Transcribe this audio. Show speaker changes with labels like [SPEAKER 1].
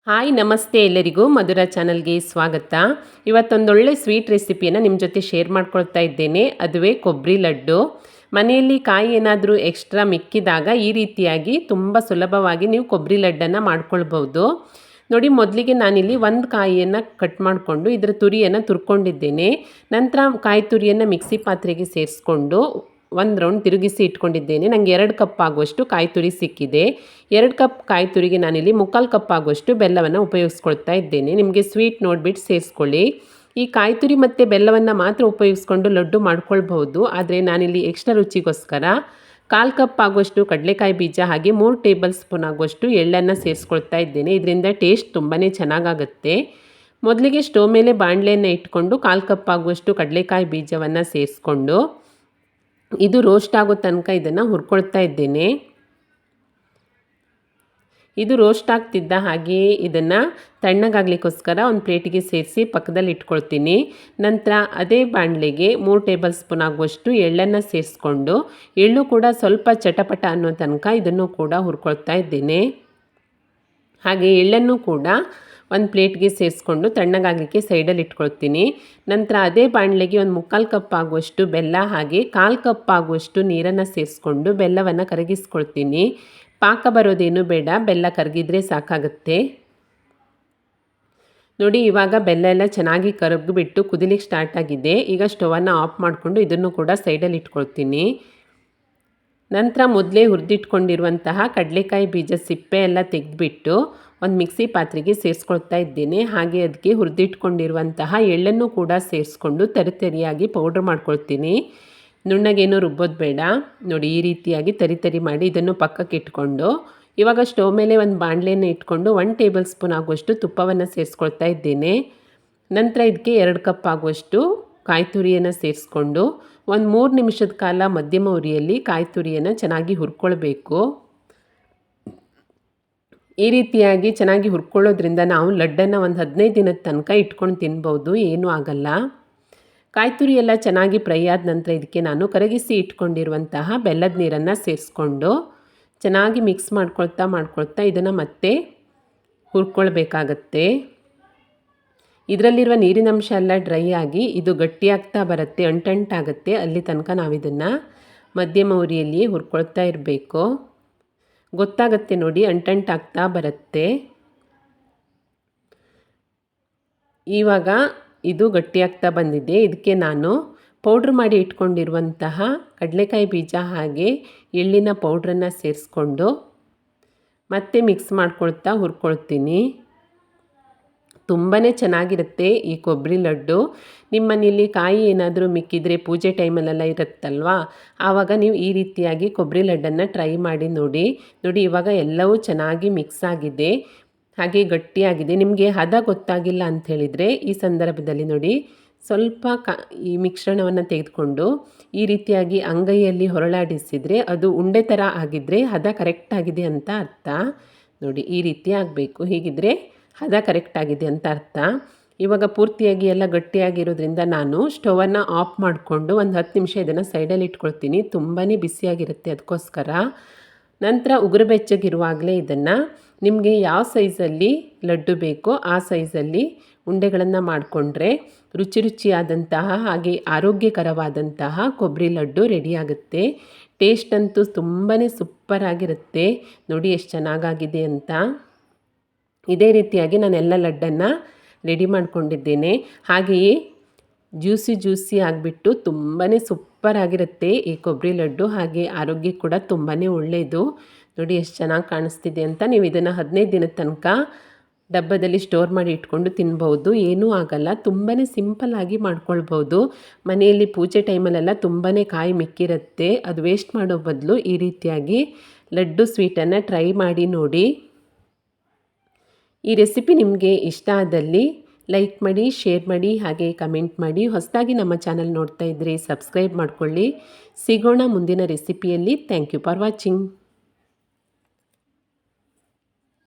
[SPEAKER 1] Hi ನಮಸ್ತೆ ಎಲ್ಲರಿಗೂ ಮಧುರ ಚಾನಲ್ಗೆ ಸ್ವಾಗತ. ಇವತ್ತೊಂದೊಳ್ಳೆ ಸ್ವೀಟ್ ರೆಸಿಪಿಯನ್ನು ನಿಮ್ಮ ಜೊತೆ ಶೇರ್ ಮಾಡ್ಕೊಳ್ತಾ ಇದ್ದೇನೆ. ಅದುವೇ ಕೊಬ್ಬರಿ ಲಡ್ಡು. ಮನೆಯಲ್ಲಿ ಕಾಯಿ ಏನಾದರೂ ಎಕ್ಸ್ಟ್ರಾ ಮಿಕ್ಕಿದಾಗ ಈ ರೀತಿಯಾಗಿ ತುಂಬ ಸುಲಭವಾಗಿ ನೀವು ಕೊಬ್ಬರಿ ಲಡ್ಡನ್ನು ಮಾಡ್ಕೊಳ್ಬೋದು. ನೋಡಿ, ಮೊದಲಿಗೆ ನಾನಿಲ್ಲಿ ಒಂದು ಕಾಯಿಯನ್ನು ಕಟ್ ಮಾಡಿಕೊಂಡು ಇದರ ತುರಿಯನ್ನು ತುರ್ಕೊಂಡಿದ್ದೇನೆ. ನಂತರ ಕಾಯಿ ತುರಿಯನ್ನು ಮಿಕ್ಸಿ ಪಾತ್ರೆಗೆ ಸೇರಿಸ್ಕೊಂಡು ಒಂದು ರೌಂಡ್ ತಿರುಗಿಸಿ ಇಟ್ಕೊಂಡಿದ್ದೇನೆ. ನನಗೆ 2 ಕಪ್ ಆಗುವಷ್ಟು ಕಾಯಿ ತುರಿ ಸಿಕ್ಕಿದೆ. 2 ಕಪ್ ಕಾಯಿ ತುರಿಗೆ ನಾನಿಲ್ಲಿ 3/4 ಕಪ್ ಆಗುವಷ್ಟು ಬೆಲ್ಲವನ್ನು ಉಪಯೋಗಿಸ್ಕೊಳ್ತಾ ಇದ್ದೇನೆ. ನಿಮಗೆ ಸ್ವೀಟ್ ನೋಡಿಬಿಟ್ಟು ಸೇರಿಸ್ಕೊಳ್ಳಿ. ಈ ಕಾಯಿ ತುರಿ ಮತ್ತು ಬೆಲ್ಲವನ್ನು ಮಾತ್ರ ಉಪಯೋಗಿಸ್ಕೊಂಡು ಲಡ್ಡು ಮಾಡ್ಕೊಳ್ಬಹುದು. ಆದರೆ ನಾನಿಲ್ಲಿ ಎಕ್ಸ್ಟ್ರಾ ರುಚಿಗೋಸ್ಕರ 1/4 ಕಪ್ ಆಗುವಷ್ಟು ಕಡಲೆಕಾಯಿ ಬೀಜ ಹಾಗೆ 3 ಟೇಬಲ್ ಸ್ಪೂನ್ ಆಗುವಷ್ಟು ಎಳ್ಳನ್ನು ಸೇರಿಸ್ಕೊಳ್ತಾ ಇದ್ದೇನೆ. ಇದರಿಂದ ಟೇಸ್ಟ್ ತುಂಬಾ ಚೆನ್ನಾಗಾಗುತ್ತೆ. ಮೊದಲಿಗೆ ಸ್ಟವ್ ಮೇಲೆ ಬಾಣಲೆಯನ್ನು ಇಟ್ಕೊಂಡು 1/4 ಕಪ್ ಆಗುವಷ್ಟು ಕಡಲೆಕಾಯಿ ಬೀಜವನ್ನು ಸೇರಿಸ್ಕೊಂಡು ಇದು ರೋಸ್ಟ್ ಆಗೋ ತನಕ ಇದನ್ನು ಹುರ್ಕೊಳ್ತಾ ಇದ್ದೇನೆ. ಇದು ರೋಸ್ಟ್ ಆಗ್ತಿದ್ದ ಹಾಗೆಯೇ ಇದನ್ನು ತಣ್ಣಗಾಗಲಿಕ್ಕೋಸ್ಕರ ಒಂದು ಪ್ಲೇಟಿಗೆ ಸೇರಿಸಿ ಪಕ್ಕದಲ್ಲಿ ಇಟ್ಕೊಳ್ತೀನಿ. ನಂತರ ಅದೇ ಬಾಣಲೆಗೆ 3 ಟೇಬಲ್ ಸ್ಪೂನ್ ಆಗುವಷ್ಟು ಎಳ್ಳನ್ನು ಸೇರಿಸ್ಕೊಂಡು ಎಳ್ಳು ಕೂಡ ಸ್ವಲ್ಪ ಚಟಪಟ ಅನ್ನೋ ತನಕ ಇದನ್ನು ಕೂಡ ಹುರ್ಕೊಳ್ತಾ ಇದ್ದೇನೆ. ಹಾಗೆ ಎಳ್ಳನ್ನು ಕೂಡ ಒಂದು ಪ್ಲೇಟ್ಗೆ ಸೇರಿಸ್ಕೊಂಡು ತಣ್ಣಗಾಗಲಿಕ್ಕೆ ಸೈಡಲ್ಲಿ ಇಟ್ಕೊಳ್ತೀನಿ. ನಂತರ ಅದೇ ಬಾಣಲೆಗೆ ಒಂದು 3/4 ಕಪ್ ಆಗುವಷ್ಟು ಬೆಲ್ಲ ಹಾಗೆ 1/4 ಕಪ್ ಆಗುವಷ್ಟು ನೀರನ್ನು ಸೇರಿಸ್ಕೊಂಡು ಬೆಲ್ಲವನ್ನು ಕರಗಿಸ್ಕೊಳ್ತೀನಿ. ಪಾಕ ಬರೋದೇನು ಬೇಡ, ಬೆಲ್ಲ ಕರಗಿದ್ರೆ ಸಾಕಾಗುತ್ತೆ. ನೋಡಿ, ಇವಾಗ ಬೆಲ್ಲ ಎಲ್ಲ ಚೆನ್ನಾಗಿ ಕರಗಿಬಿಟ್ಟು ಕುದಿಲಿಕ್ಕೆ ಸ್ಟಾರ್ಟ್ ಆಗಿದೆ. ಈಗ ಸ್ಟವನ್ನು ಆಫ್ ಮಾಡಿಕೊಂಡು ಇದನ್ನು ಕೂಡ ಸೈಡಲ್ಲಿ ಇಟ್ಕೊಳ್ತೀನಿ. ನಂತರ ಮೊದಲೇ ಹುರಿದಿಟ್ಕೊಂಡಿರುವಂತಹ ಕಡಲೆಕಾಯಿ ಬೀಜ ಸಿಪ್ಪೆ ಎಲ್ಲ ತೆಗೆದುಬಿಟ್ಟು ಒಂದು ಮಿಕ್ಸಿ ಪಾತ್ರೆಗೆ ಸೇರಿಸ್ಕೊಳ್ತಾ ಇದ್ದೇನೆ. ಹಾಗೆ ಅದಕ್ಕೆ ಹುರಿದಿಟ್ಕೊಂಡಿರುವಂತಹ ಎಳ್ಳನ್ನು ಕೂಡ ಸೇರಿಸ್ಕೊಂಡು ತರಿತರಿಯಾಗಿ ಪೌಡ್ರ್ ಮಾಡ್ಕೊಳ್ತೀನಿ. ನುಣ್ಣಗೇನು ರುಬ್ಬೋದು ಬೇಡ. ನೋಡಿ, ಈ ರೀತಿಯಾಗಿ ತರಿ ಮಾಡಿ ಇದನ್ನು ಪಕ್ಕಕ್ಕೆ ಇಟ್ಕೊಂಡು ಇವಾಗ ಸ್ಟವ್ ಮೇಲೆ ಒಂದು ಬಾಣಲೆಯನ್ನು ಇಟ್ಕೊಂಡು 1 ಟೇಬಲ್ ಸ್ಪೂನ್ ಆಗುವಷ್ಟು ತುಪ್ಪವನ್ನು ಸೇರಿಸ್ಕೊಳ್ತಾ ಇದ್ದೇನೆ. ನಂತರ ಇದಕ್ಕೆ 2 ಕಪ್ ಆಗುವಷ್ಟು ಕಾಯಿ ತುರಿಯನ್ನು ಸೇರಿಸ್ಕೊಂಡು ಒಂದು 3 ನಿಮಿಷದ ಕಾಲ ಮಧ್ಯಮ ಉರಿಯಲ್ಲಿ ಕಾಯಿ ತುರಿಯನ್ನು ಚೆನ್ನಾಗಿ ಹುರ್ಕೊಳ್ಬೇಕು. ಈ ರೀತಿಯಾಗಿ ಚೆನ್ನಾಗಿ ಹುರ್ಕೊಳ್ಳೋದ್ರಿಂದ ನಾವು ಲಡ್ಡನ್ನು ಒಂದು 15 ದಿನದ ತನಕ ಇಟ್ಕೊಂಡು ತಿನ್ಬೋದು, ಏನೂ ಆಗಲ್ಲ. ಕಾಯಿ ತುರಿ ಎಲ್ಲ ಚೆನ್ನಾಗಿ ಫ್ರೈ ಆದ ನಂತರ ಇದಕ್ಕೆ ನಾನು ಕರಗಿಸಿ ಇಟ್ಕೊಂಡಿರುವಂತಹ ಬೆಲ್ಲದ ನೀರನ್ನು ಸೇರಿಸ್ಕೊಂಡು ಚೆನ್ನಾಗಿ ಮಿಕ್ಸ್ ಮಾಡ್ಕೊಳ್ತಾ ಇದನ್ನು ಮತ್ತೆ ಹುರ್ಕೊಳ್ಬೇಕಾಗತ್ತೆ. ಇದರಲ್ಲಿರುವ ನೀರಿನಂಶ ಎಲ್ಲ ಡ್ರೈ ಆಗಿ ಇದು ಗಟ್ಟಿಯಾಗ್ತಾ ಬರುತ್ತೆ, ಅಂಟಂಟಾಗುತ್ತೆ. ಅಲ್ಲಿ ತನಕ ನಾವು ಇದನ್ನು ಮಧ್ಯಮ ಉರಿಯಲ್ಲಿಯೇ ಹುರ್ಕೊಳ್ತಾ ಇರಬೇಕು. ಗೊತ್ತಾಗುತ್ತೆ ನೋಡಿ, ಅಂಟಂಟಾಗ್ತಾ ಬರುತ್ತೆ. ಇವಾಗ ಇದು ಗಟ್ಟಿಯಾಗ್ತಾ ಬಂದಿದೆ. ಇದಕ್ಕೆ ನಾನು ಪೌಡ್ರ್ ಮಾಡಿ ಇಟ್ಕೊಂಡಿರುವಂತಹ ಕಡಲೆಕಾಯಿ ಬೀಜ ಹಾಗೆ ಎಳ್ಳಿನ ಪೌಡ್ರನ್ನು ಸೇರಿಸ್ಕೊಂಡು ಮತ್ತೆ ಮಿಕ್ಸ್ ಮಾಡ್ಕೊಳ್ತಾ ಹುರ್ಕೊಳ್ತೀನಿ. ತುಂಬಾ ಚೆನ್ನಾಗಿರುತ್ತೆ ಈ ಕೊಬ್ಬರಿ ಲಡ್ಡು. ನಿಮ್ಮ ಮನೇಲಿ ಕಾಯಿ ಏನಾದರೂ ಮಿಕ್ಕಿದರೆ ಪೂಜೆ ಟೈಮಲ್ಲೆಲ್ಲ ಇರುತ್ತಲ್ವ, ಆವಾಗ ನೀವು ಈ ರೀತಿಯಾಗಿ ಕೊಬ್ಬರಿ ಲಡ್ಡನ್ನು ಟ್ರೈ ಮಾಡಿ ನೋಡಿ. ಇವಾಗ ಎಲ್ಲವೂ ಚೆನ್ನಾಗಿ ಮಿಕ್ಸ್ ಆಗಿದೆ, ಹಾಗೆ ಗಟ್ಟಿಯಾಗಿದೆ. ನಿಮಗೆ ಹದ ಗೊತ್ತಾಗಿಲ್ಲ ಅಂಥೇಳಿದರೆ ಈ ಸಂದರ್ಭದಲ್ಲಿ ನೋಡಿ, ಸ್ವಲ್ಪ ಈ ಮಿಶ್ರಣವನ್ನು ತೆಗೆದುಕೊಂಡು ಈ ರೀತಿಯಾಗಿ ಅಂಗೈಯಲ್ಲಿ ಹೊರಳಾಡಿಸಿದರೆ ಅದು ಉಂಡೆ ಥರ ಆಗಿದ್ದರೆ ಹದ ಕರೆಕ್ಟಾಗಿದೆ ಅಂತ ಅರ್ಥ. ನೋಡಿ, ಈ ರೀತಿ ಆಗಬೇಕು. ಹೀಗಿದ್ದರೆ ಹದ ಕರೆಕ್ಟಾಗಿದೆ ಅಂತ ಅರ್ಥ. ಇವಾಗ ಪೂರ್ತಿಯಾಗಿ ಎಲ್ಲ ಗಟ್ಟಿಯಾಗಿರೋದ್ರಿಂದ ನಾನು ಸ್ಟವನ್ನು ಆಫ್ ಮಾಡಿಕೊಂಡು ಒಂದು 10 ನಿಮಿಷ ಇದನ್ನು ಸೈಡಲ್ಲಿ ಇಟ್ಕೊಳ್ತೀನಿ. ತುಂಬಾ ಬಿಸಿಯಾಗಿರುತ್ತೆ ಅದಕ್ಕೋಸ್ಕರ. ನಂತರ ಉಗುರು ಬೆಚ್ಚಗಿರುವಾಗಲೇ ಇದನ್ನು ನಿಮಗೆ ಯಾವ ಸೈಜಲ್ಲಿ ಲಡ್ಡು ಬೇಕೋ ಆ ಸೈಜಲ್ಲಿ ಉಂಡೆಗಳನ್ನು ಮಾಡಿಕೊಂಡ್ರೆ ರುಚಿಯಾದಂತಹ ಹಾಗೆ ಆರೋಗ್ಯಕರವಾದಂತಹ ಕೊಬ್ಬರಿ ಲಡ್ಡು ರೆಡಿಯಾಗುತ್ತೆ. ಟೇಸ್ಟ್ ಅಂತೂ ತುಂಬಾ ಸೂಪರಾಗಿರುತ್ತೆ. ನೋಡಿ ಎಷ್ಟು ಚೆನ್ನಾಗಾಗಿದೆ ಅಂತ. ಇದೇ ರೀತಿಯಾಗಿ ನಾನು ಎಲ್ಲ ಲಡ್ಡನ್ನು ರೆಡಿ ಮಾಡಿಕೊಂಡಿದ್ದೇನೆ. ಹಾಗೆಯೇ ಜ್ಯೂಸಿ ಆಗಿಬಿಟ್ಟು ತುಂಬಾ ಸೂಪರಾಗಿರುತ್ತೆ ಈ ಕೊಬ್ಬರಿ ಲಡ್ಡು. ಹಾಗೆ ಆರೋಗ್ಯ ಕೂಡ ತುಂಬಾ ಒಳ್ಳೆಯದು. ನೋಡಿ ಎಷ್ಟು ಚೆನ್ನಾಗಿ ಕಾಣಿಸ್ತಿದೆ ಅಂತ. ನೀವು ಇದನ್ನು 15 ದಿನದ ತನಕ ಡಬ್ಬದಲ್ಲಿ ಸ್ಟೋರ್ ಮಾಡಿ ಇಟ್ಕೊಂಡು ತಿನ್ಬೋದು, ಏನೂ ಆಗಲ್ಲ. ತುಂಬಾ ಸಿಂಪಲ್ಲಾಗಿ ಮಾಡ್ಕೊಳ್ಬೋದು. ಮನೆಯಲ್ಲಿ ಪೂಜೆ ಟೈಮಲ್ಲೆಲ್ಲ ತುಂಬಾ ಕಾಯಿ ಮಿಕ್ಕಿರುತ್ತೆ, ಅದು ವೇಸ್ಟ್ ಮಾಡೋ ಬದಲು ಈ ರೀತಿಯಾಗಿ ಲಡ್ಡು ಸ್ವೀಟನ್ನು ಟ್ರೈ ಮಾಡಿ ನೋಡಿ. ಈ ರೆಸಿಪಿ ನಿಮಗೆ ಇಷ್ಟ ಆದಲ್ಲಿ ಲೈಕ್ ಮಾಡಿ, ಶೇರ್ ಮಾಡಿ, ಹಾಗೆ ಕಮೆಂಟ್ ಮಾಡಿ. ಹೊಸದಾಗಿ ನಮ್ಮ ಚಾನಲ್ ನೋಡ್ತಾ ಇದ್ದರೆ ಸಬ್ಸ್ಕ್ರೈಬ್ ಮಾಡಿಕೊಳ್ಳಿ. ಸಿಗೋಣ ಮುಂದಿನ ರೆಸಿಪಿಯಲ್ಲಿ. Thank you for watching.